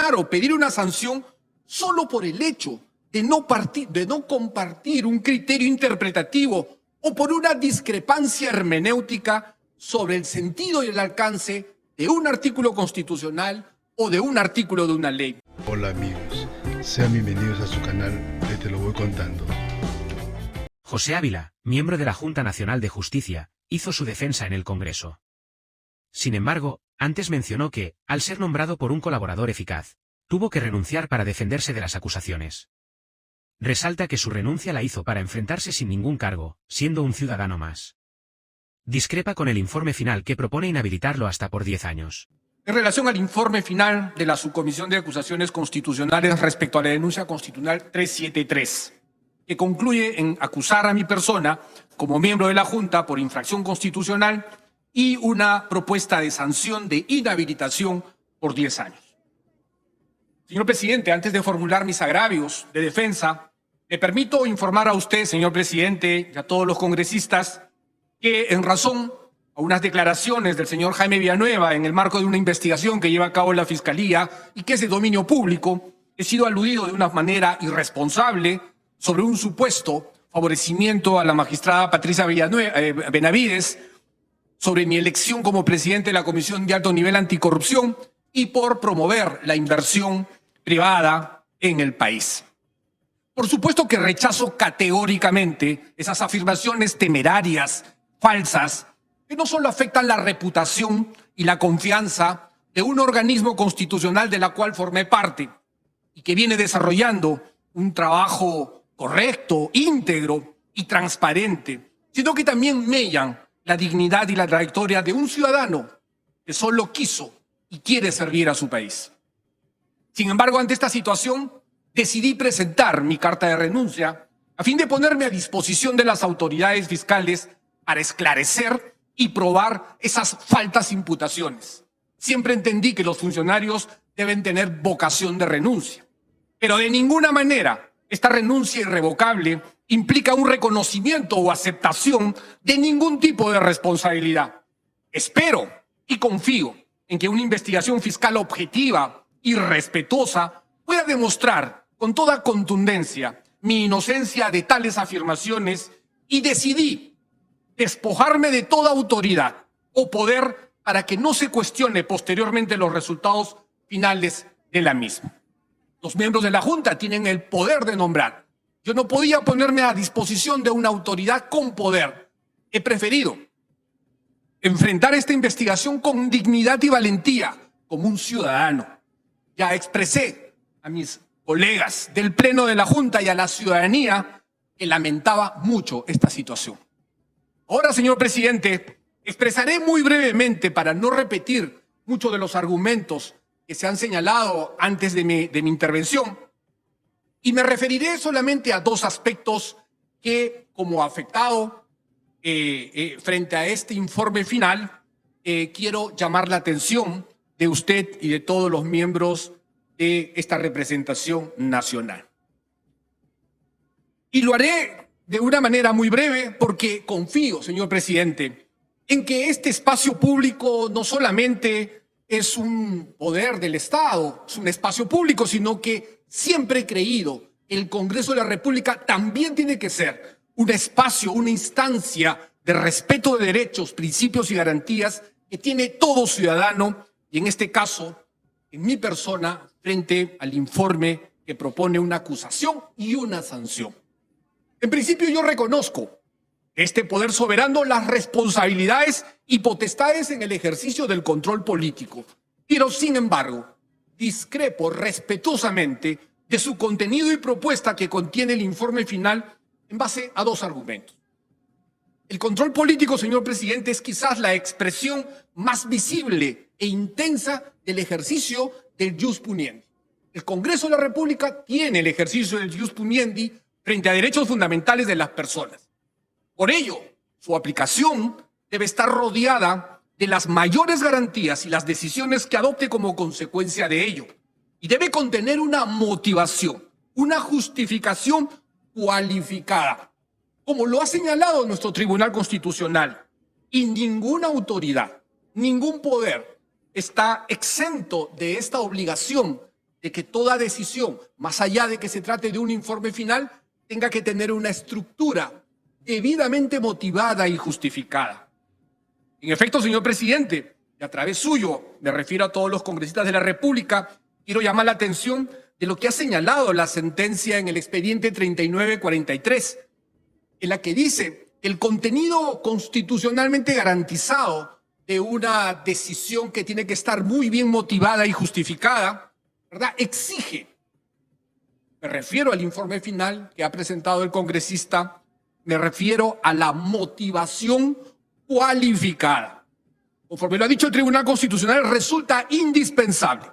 sancionar o pedir una sanción solo por el hecho de no compartir un criterio interpretativo o por una discrepancia hermenéutica sobre el sentido y el alcance de un artículo constitucional o de un artículo de una ley. Hola amigos, sean bienvenidos a su canal de Te lo voy contando. José Ávila, miembro de la Junta Nacional de Justicia, hizo su defensa en el Congreso. Sin embargo, antes mencionó que, al ser nombrado por un colaborador eficaz, tuvo que renunciar para defenderse de las acusaciones. Resalta que su renuncia la hizo para enfrentarse sin ningún cargo, siendo un ciudadano más. Discrepa con el informe final que propone inhabilitarlo hasta por 10 años. En relación al informe final de la Subcomisión de Acusaciones Constitucionales respecto a la denuncia constitucional 373, que concluye en acusar a mi persona como miembro de la Junta por infracción constitucional y una propuesta de sanción de inhabilitación por 10 años. Señor presidente, antes de formular mis agravios de defensa, me permito informar a usted, señor presidente, y a todos los congresistas, que en razón a unas declaraciones del señor Jaime Villanueva en el marco de una investigación que lleva a cabo la Fiscalía y que es de dominio público, he sido aludido de una manera irresponsable sobre un supuesto favorecimiento a la magistrada Patricia Benavides, sobre mi elección como presidente de la Comisión de Alto Nivel Anticorrupción y por promover la inversión privada en el país. Por supuesto que rechazo categóricamente esas afirmaciones temerarias, falsas, que no solo afectan la reputación y la confianza de un organismo constitucional de la cual formé parte y que viene desarrollando un trabajo correcto, íntegro y transparente, sino que también mellan la dignidad y la trayectoria de un ciudadano que solo quiso y quiere servir a su país. Sin embargo, ante esta situación, decidí presentar mi carta de renuncia a fin de ponerme a disposición de las autoridades fiscales para esclarecer y probar esas faltas imputaciones. Siempre entendí que los funcionarios deben tener vocación de renuncia, pero de ninguna manera esta renuncia irrevocable implica un reconocimiento o aceptación de ningún tipo de responsabilidad. Espero y confío en que una investigación fiscal objetiva y respetuosa pueda demostrar con toda contundencia mi inocencia de tales afirmaciones y decidí despojarme de toda autoridad o poder para que no se cuestione posteriormente los resultados finales de la misma. Los miembros de la Junta tienen el poder de nombrar. Yo no podía ponerme a disposición de una autoridad con poder. He preferido enfrentar esta investigación con dignidad y valentía, como un ciudadano. Ya expresé a mis colegas del Pleno de la Junta y a la ciudadanía que lamentaba mucho esta situación. Ahora, señor presidente, expresaré muy brevemente, para no repetir muchos de los argumentos que se han señalado antes de mi intervención, y me referiré solamente a dos aspectos que, como afectado frente a este informe final, quiero llamar la atención de usted y de todos los miembros de esta representación nacional. Y lo haré de una manera muy breve porque confío, señor presidente, en que este espacio público no solamente es un poder del Estado, es un espacio público, sino que siempre he creído que el Congreso de la República también tiene que ser un espacio, una instancia de respeto de derechos, principios y garantías que tiene todo ciudadano, y en este caso, en mi persona, frente al informe que propone una acusación y una sanción. En principio, yo reconozco este poder soberano, las responsabilidades y potestades en el ejercicio del control político. Pero, sin embargo, discrepo respetuosamente de su contenido y propuesta que contiene el informe final en base a dos argumentos. El control político, señor presidente, es quizás la expresión más visible e intensa del ejercicio del ius puniendi. El Congreso de la República tiene el ejercicio del ius puniendi frente a derechos fundamentales de las personas. Por ello, su aplicación debe estar rodeada de las mayores garantías y las decisiones que adopte como consecuencia de ello. Y debe contener una motivación, una justificación cualificada, como lo ha señalado nuestro Tribunal Constitucional. Y ninguna autoridad, ningún poder está exento de esta obligación de que toda decisión, más allá de que se trate de un informe final, tenga que tener una estructura debidamente motivada y justificada. En efecto, señor presidente, y a través suyo, me refiero a todos los congresistas de la República, quiero llamar la atención de lo que ha señalado la sentencia en el expediente 3943, en la que dice que el contenido constitucionalmente garantizado de una decisión que tiene que estar muy bien motivada y justificada, ¿verdad?, exige, me refiero al informe final que ha presentado el congresista, me refiero a la motivación cualificada. Conforme lo ha dicho el Tribunal Constitucional, resulta indispensable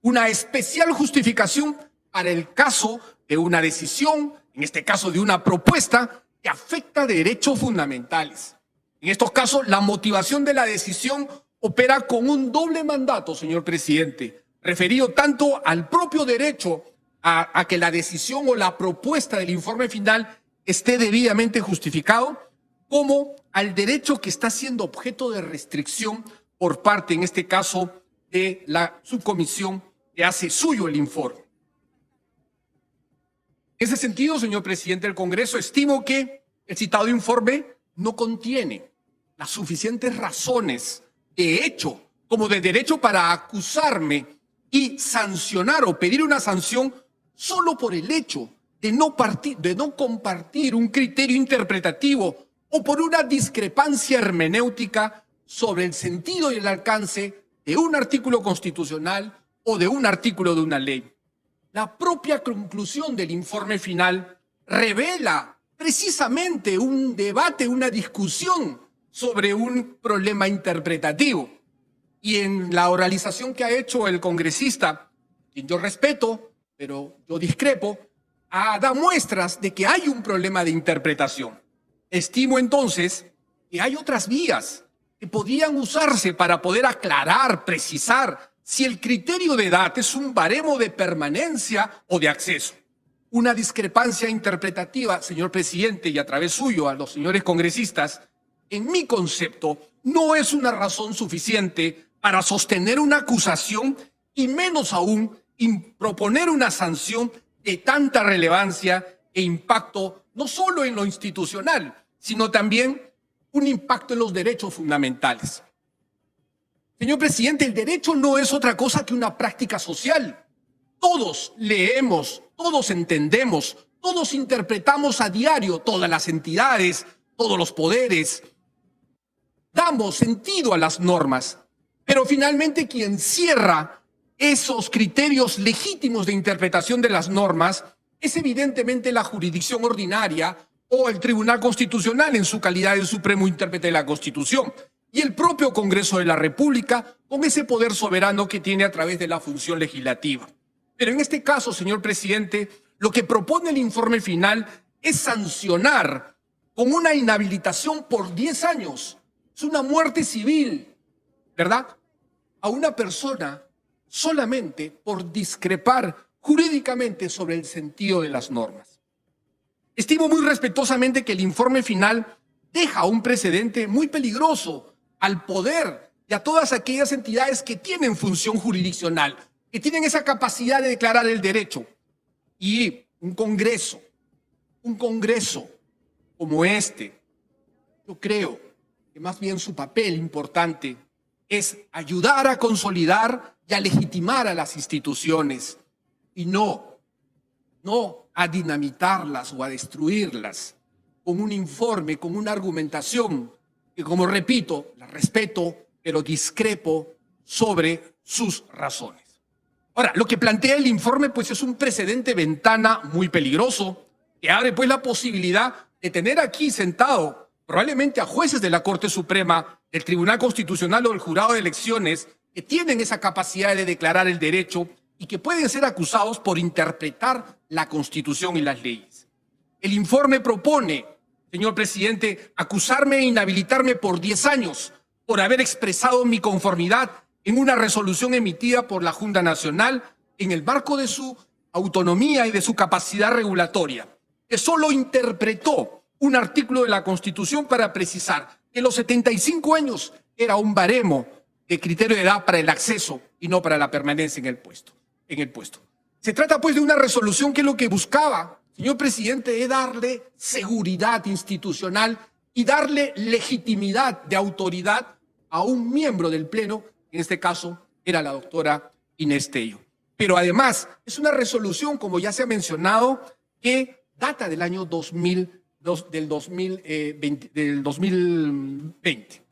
una especial justificación para el caso de una decisión, en este caso de una propuesta, que afecta derechos fundamentales. En estos casos, la motivación de la decisión opera con un doble mandato, señor presidente, referido tanto al propio derecho a que la decisión o la propuesta del informe final esté debidamente justificado, como al derecho que está siendo objeto de restricción por parte, en este caso, de la subcomisión que hace suyo el informe. En ese sentido, señor presidente del Congreso, estimo que el citado informe no contiene las suficientes razones de hecho como de derecho para acusarme y sancionar o pedir una sanción solo por el hecho de no compartir un criterio interpretativo o por una discrepancia hermenéutica sobre el sentido y el alcance de un artículo constitucional o de un artículo de una ley. La propia conclusión del informe final revela precisamente un debate, una discusión sobre un problema interpretativo. Y en la oralización que ha hecho el congresista, quien yo respeto, pero yo discrepo, da muestras de que hay un problema de interpretación. Estimo entonces que hay otras vías que podían usarse para poder aclarar, precisar si el criterio de edad es un baremo de permanencia o de acceso. Una discrepancia interpretativa, señor presidente, y a través suyo a los señores congresistas, en mi concepto, no es una razón suficiente para sostener una acusación y menos aún proponer una sanción de tanta relevancia e impacto, no solo en lo institucional, sino también un impacto en los derechos fundamentales. Señor presidente, el derecho no es otra cosa que una práctica social. Todos leemos, todos entendemos, todos interpretamos a diario, todas las entidades, todos los poderes. Damos sentido a las normas, pero finalmente quien cierra esos criterios legítimos de interpretación de las normas es evidentemente la jurisdicción ordinaria o el Tribunal Constitucional en su calidad de supremo intérprete de la Constitución y el propio Congreso de la República con ese poder soberano que tiene a través de la función legislativa. Pero en este caso, señor presidente, lo que propone el informe final es sancionar con una inhabilitación por 10 años. Es una muerte civil, ¿verdad?, a una persona solamente por discrepar jurídicamente sobre el sentido de las normas. Estimo muy respetuosamente que el informe final deja un precedente muy peligroso al poder y a todas aquellas entidades que tienen función jurisdiccional, que tienen esa capacidad de declarar el derecho. Y un congreso como este, yo creo que más bien su papel importante es ayudar a consolidar y a legitimar a las instituciones y no a dinamitarlas o a destruirlas con un informe, con una argumentación que, como repito, la respeto, pero discrepo sobre sus razones. Ahora, lo que plantea el informe pues es un precedente ventana muy peligroso que abre pues la posibilidad de tener aquí sentado probablemente a jueces de la Corte Suprema, del Tribunal Constitucional o del Jurado de Elecciones que tienen esa capacidad de declarar el derecho y que pueden ser acusados por interpretar la Constitución y las leyes. El informe propone, señor presidente, acusarme e inhabilitarme por 10 años por haber expresado mi conformidad en una resolución emitida por la Junta Nacional en el marco de su autonomía y de su capacidad regulatoria, que solo interpretó un artículo de la Constitución para precisar que los 75 años era un baremo de criterio de edad para el acceso y no para la permanencia en el puesto. Se trata pues de una resolución que lo que buscaba, señor presidente, es darle seguridad institucional y darle legitimidad de autoridad a un miembro del Pleno, en este caso era la doctora Inés Tello. Pero además es una resolución, como ya se ha mencionado, que data del año 2020.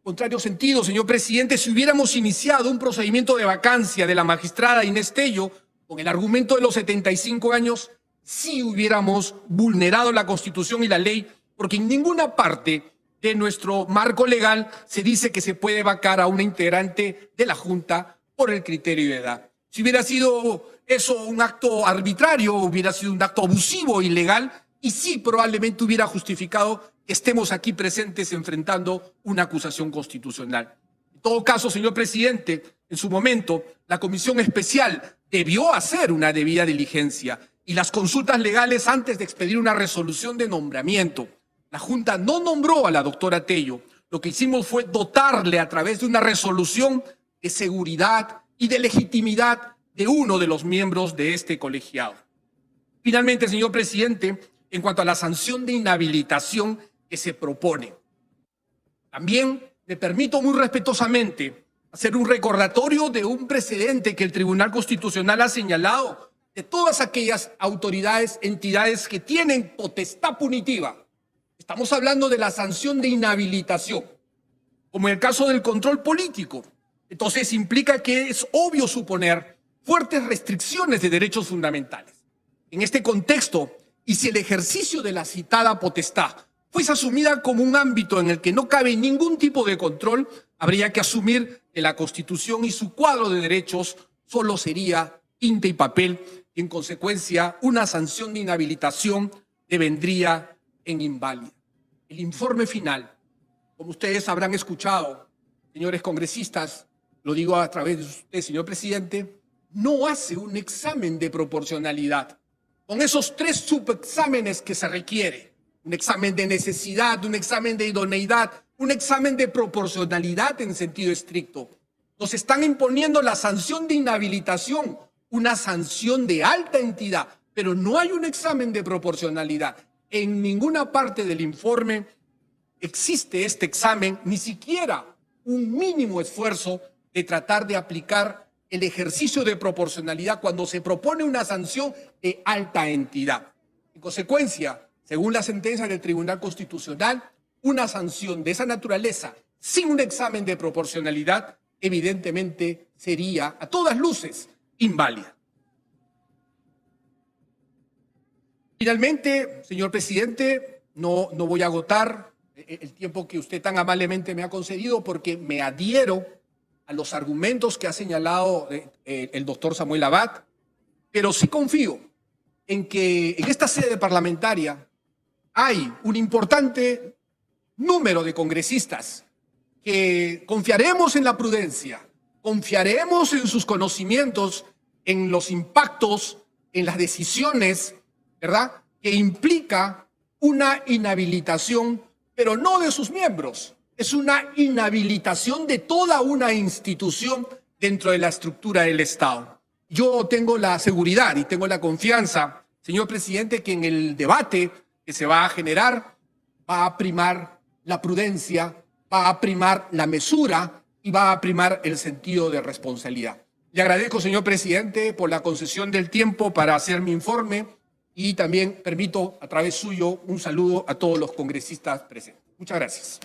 Contrario sentido, señor presidente, si hubiéramos iniciado un procedimiento de vacancia de la magistrada Inés Tello con el argumento de los 75 años, sí hubiéramos vulnerado la Constitución y la ley, porque en ninguna parte de nuestro marco legal se dice que se puede vacar a una integrante de la Junta por el criterio de edad. Si hubiera sido eso un acto arbitrario, hubiera sido un acto abusivo, ilegal, y sí probablemente hubiera justificado que estemos aquí presentes enfrentando una acusación constitucional. En todo caso, señor presidente, en su momento, la Comisión Especial debió hacer una debida diligencia y las consultas legales antes de expedir una resolución de nombramiento. La Junta no nombró a la doctora Tello. Lo que hicimos fue dotarle a través de una resolución de seguridad y de legitimidad de uno de los miembros de este colegiado. Finalmente, señor presidente, en cuanto a la sanción de inhabilitación que se propone, también me permito muy respetuosamente hacer un recordatorio de un precedente que el Tribunal Constitucional ha señalado de todas aquellas autoridades, entidades que tienen potestad punitiva. Estamos hablando de la sanción de inhabilitación, como en el caso del control político. Entonces implica que es obvio suponer fuertes restricciones de derechos fundamentales. En este contexto, y si el ejercicio de la citada potestad fuese asumida como un ámbito en el que no cabe ningún tipo de control, habría que asumir que la Constitución y su cuadro de derechos solo sería tinta y papel, y en consecuencia una sanción de inhabilitación devendría en inválida. El informe final, como ustedes habrán escuchado, señores congresistas, lo digo a través de usted, señor presidente, no hace un examen de proporcionalidad con esos 3 subexámenes que se requiere: un examen de necesidad, un examen de idoneidad, un examen de proporcionalidad en sentido estricto. Nos están imponiendo la sanción de inhabilitación, una sanción de alta entidad, pero no hay un examen de proporcionalidad. En ninguna parte del informe existe este examen, ni siquiera un mínimo esfuerzo de tratar de aplicar el ejercicio de proporcionalidad cuando se propone una sanción de alta entidad. En consecuencia, según la sentencia del Tribunal Constitucional, una sanción de esa naturaleza sin un examen de proporcionalidad evidentemente sería a todas luces inválida. Finalmente, señor presidente, no voy a agotar el tiempo que usted tan amablemente me ha concedido, porque me adhiero a los argumentos que ha señalado el doctor Samuel Abad, pero sí confío en que en esta sede parlamentaria hay un importante número de congresistas que confiaremos en la prudencia, confiaremos en sus conocimientos, en los impactos, en las decisiones, ¿verdad?, que implica una inhabilitación, pero no de sus miembros, es una inhabilitación de toda una institución dentro de la estructura del Estado. Yo tengo la seguridad y tengo la confianza, señor presidente, que en el debate que se va a generar va a primar la prudencia, va a primar la mesura y va a primar el sentido de responsabilidad. Le agradezco, señor presidente, por la concesión del tiempo para hacer mi informe y también permito, a través suyo, un saludo a todos los congresistas presentes. Muchas gracias.